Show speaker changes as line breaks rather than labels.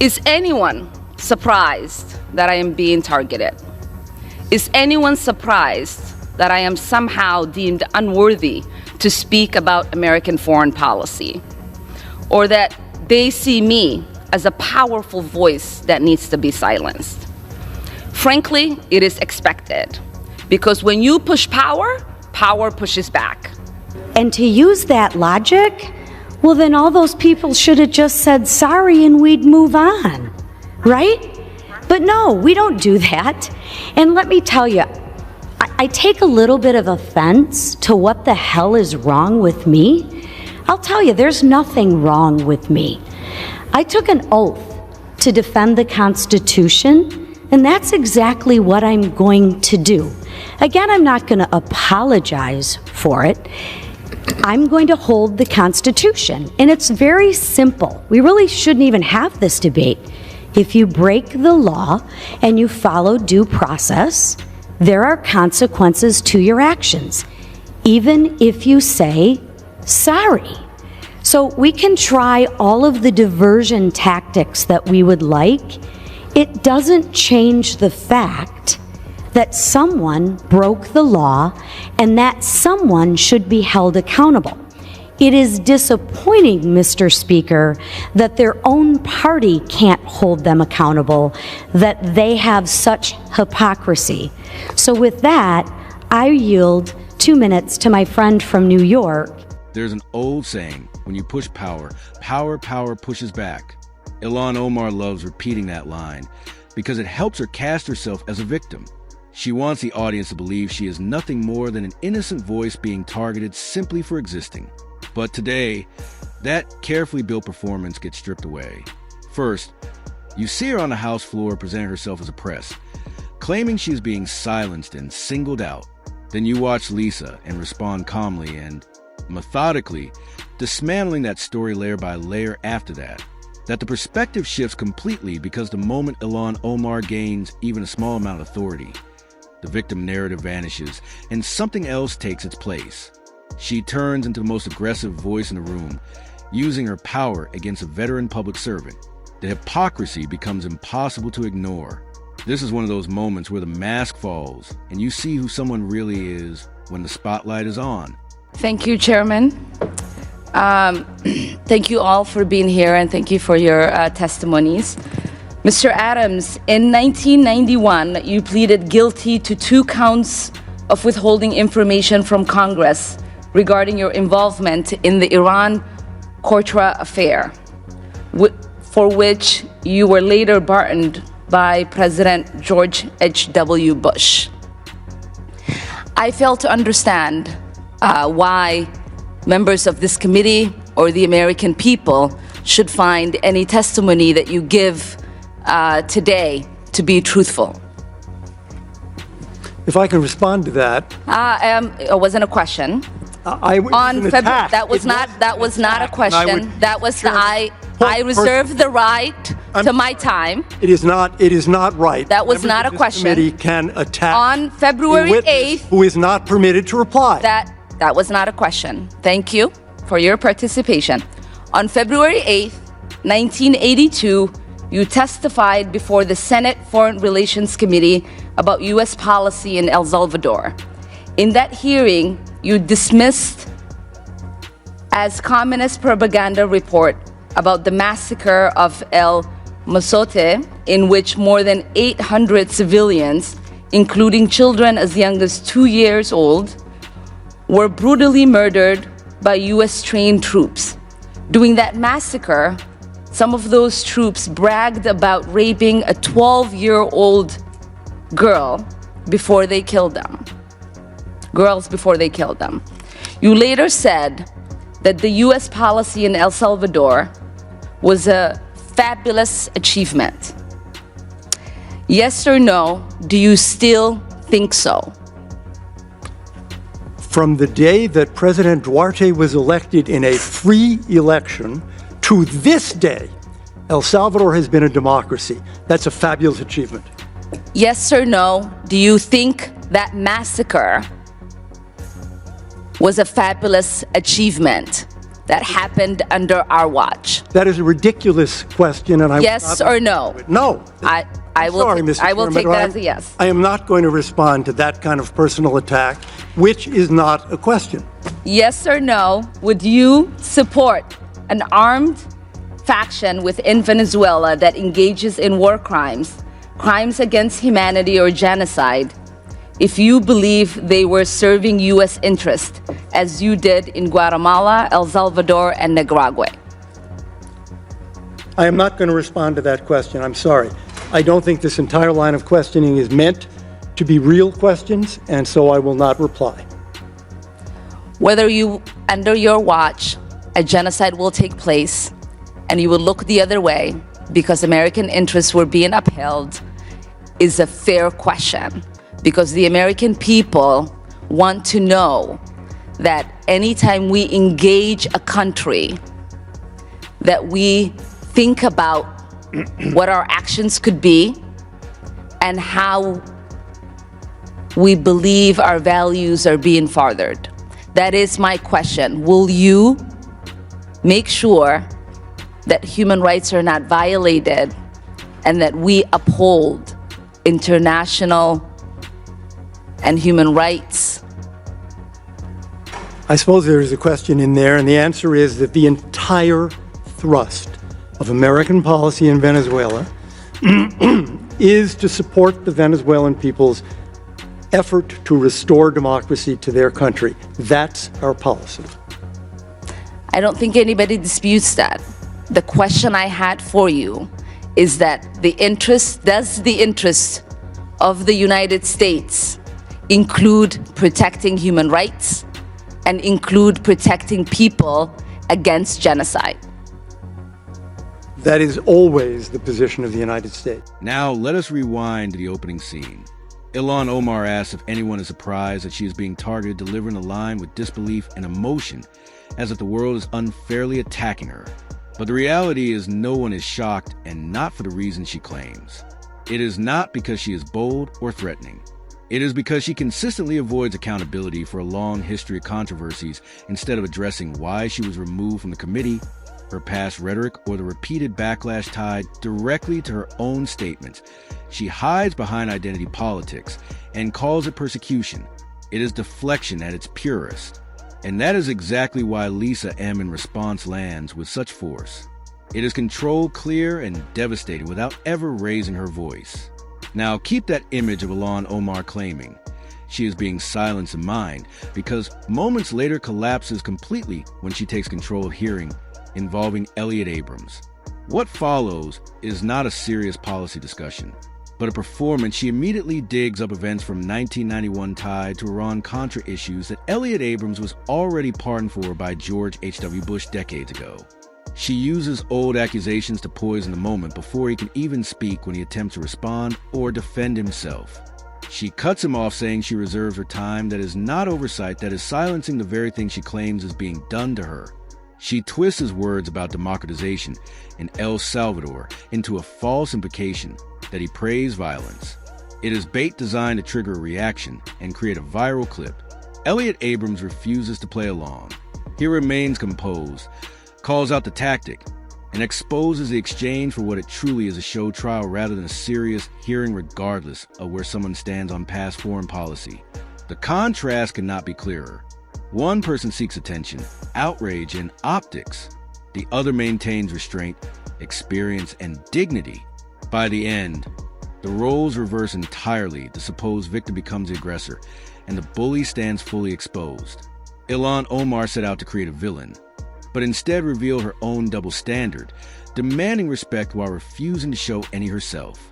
Is anyone surprised that I am being targeted? Is anyone surprised that I am somehow deemed unworthy to speak about American foreign policy? Or that they see me as a powerful voice that needs to be silenced? Frankly, it is expected, because when you push power, power pushes back.
And to use that logic, well, then all those people should have just said sorry and we'd move on, right? But no, we don't do that. And let me tell you, I take a little bit of offense to what the hell is wrong with me. I'll tell you, there's nothing wrong with me. I took an oath to defend the Constitution, and that's exactly what I'm going to do. Again, I'm not going to apologize for it. I'm going to hold the Constitution, and it's very simple. We really shouldn't even have this debate. If you break the law and you follow due process, there are consequences to your actions, even if you say sorry. So we can try all of the diversion tactics that we would like. It doesn't change the fact that someone broke the law and that someone should be held accountable. It is disappointing, Mr. Speaker, that their own party can't hold them accountable, that they have such hypocrisy. So with that, I yield 2 minutes to my friend from New York.
There's an old saying, when you push power, power pushes back. Ilhan Omar loves repeating that line because it helps her cast herself as a victim. She wants the audience to believe she is nothing more than an innocent voice being targeted simply for existing. But today, that carefully built performance gets stripped away. First, you see her on the House floor presenting herself as oppressed, claiming she is being silenced and singled out. Then you watch Lisa and respond calmly and methodically, dismantling that story layer by layer after that. That the perspective shifts completely because the moment Ilhan Omar gains even a small amount of authority, the victim narrative vanishes and something else takes its place. She turns into the most aggressive voice in the room, using her power against a veteran public servant. The hypocrisy becomes impossible to ignore. This is one of those moments where the mask falls and you see who someone really is when the spotlight is on.
Thank you, Chairman. Thank you all for being here, and thank you for your testimonies. Mr. Adams, in 1991, you pleaded guilty to 2 counts of withholding information from Congress regarding your involvement in the Iran-Contra affair, for which you were later pardoned by President George H.W. Bush. I fail to understand why members of this committee or the American people should find any testimony that you give today to be truthful.
If I can respond to that.
It wasn't a question. That was not a question. I reserve the right to my time.
It is not right.
That was not a question.
Committee can attack
on February 8th,
who is not permitted to reply.
That was not a question. Thank you for your participation. On February 8th, 1982, you testified before the Senate Foreign Relations Committee about U.S. policy in El Salvador. In that hearing, you dismissed as communist propaganda report about the massacre of El Mozote, in which more than 800 civilians, including children as young as 2 years old, were brutally murdered by U.S. trained troops. During that massacre, some of those troops bragged about raping a 12-year-old girl before they killed them. Girls before they killed them. You later said that the U.S. policy in El Salvador was a fabulous achievement. Yes or no, do you still think so?
From the day that President Duarte was elected in a free election to this day, El Salvador has been a democracy. That's a fabulous achievement.
Yes or no, do you think that massacre was a fabulous achievement? that happened under our watch?
That is a ridiculous question, and I
Yes
will not
or no?
No.
I will
Sorry, Mr.
I will
Chairman,
take
but
that
I'm-
as a yes.
I am not going to respond to that kind of personal attack, which is not a question.
Yes or no, would you support an armed faction within Venezuela that engages in war crimes, crimes against humanity or genocide, if you believe they were serving U.S. interest, as you did in Guatemala, El Salvador, and Nicaragua?
I am not going to respond to that question. I'm sorry. I don't think this entire line of questioning is meant to be real questions, and so I will not reply.
Whether under your watch, a genocide will take place, and you will look the other way because American interests were being upheld, is a fair question. Because the American people want to know that anytime we engage a country, that we think about what our actions could be and how we believe our values are being furthered. That is my question. Will you make sure that human rights are not violated and that we uphold international and human rights?
I suppose there is a question in there, and the answer is that the entire thrust of American policy in Venezuela is to support the Venezuelan people's effort to restore democracy to their country. That's our policy.
I don't think anybody disputes that. The question I had for you is that does the interest of the United States include protecting human rights and include protecting people against genocide?
That is always the position of the United States.
Now, let us rewind to the opening scene. Ilhan Omar asks if anyone is surprised that she is being targeted, delivering a line with disbelief and emotion, as if the world is unfairly attacking her. But the reality is no one is shocked, and not for the reason she claims. It is not because she is bold or threatening. It is because she consistently avoids accountability for a long history of controversies instead of addressing why she was removed from the committee, her past rhetoric, or the repeated backlash tied directly to her own statements. She hides behind identity politics and calls it persecution. It is deflection at its purest. And that is exactly why Lisa M. in response lands with such force. It is control, clear, and devastating without ever raising her voice. Now, keep that image of Ilhan Omar claiming she is being silenced in mind, because moments later collapses completely when she takes control of hearing involving Elliott Abrams. What follows is not a serious policy discussion, but a performance. She immediately digs up events from 1991 tied to Iran-Contra issues that Elliott Abrams was already pardoned for by George H.W. Bush decades ago. She uses old accusations to poison the moment before he can even speak when he attempts to respond or defend himself. She cuts him off, saying she reserves her time. That is not oversight, that is silencing the very thing she claims is being done to her. She twists his words about democratization in El Salvador into a false implication that he praised violence. It is bait designed to trigger a reaction and create a viral clip. Elliott Abrams refuses to play along. He remains composed, calls out the tactic, and exposes the exchange for what it truly is, a show trial rather than a serious hearing, regardless of where someone stands on past foreign policy. The contrast cannot be clearer. One person seeks attention, outrage, and optics. The other maintains restraint, experience, and dignity. By the end, the roles reverse entirely. The supposed victim becomes the aggressor, and the bully stands fully exposed. Ilhan Omar set out to create a villain, but instead revealed her own double standard, demanding respect while refusing to show any herself.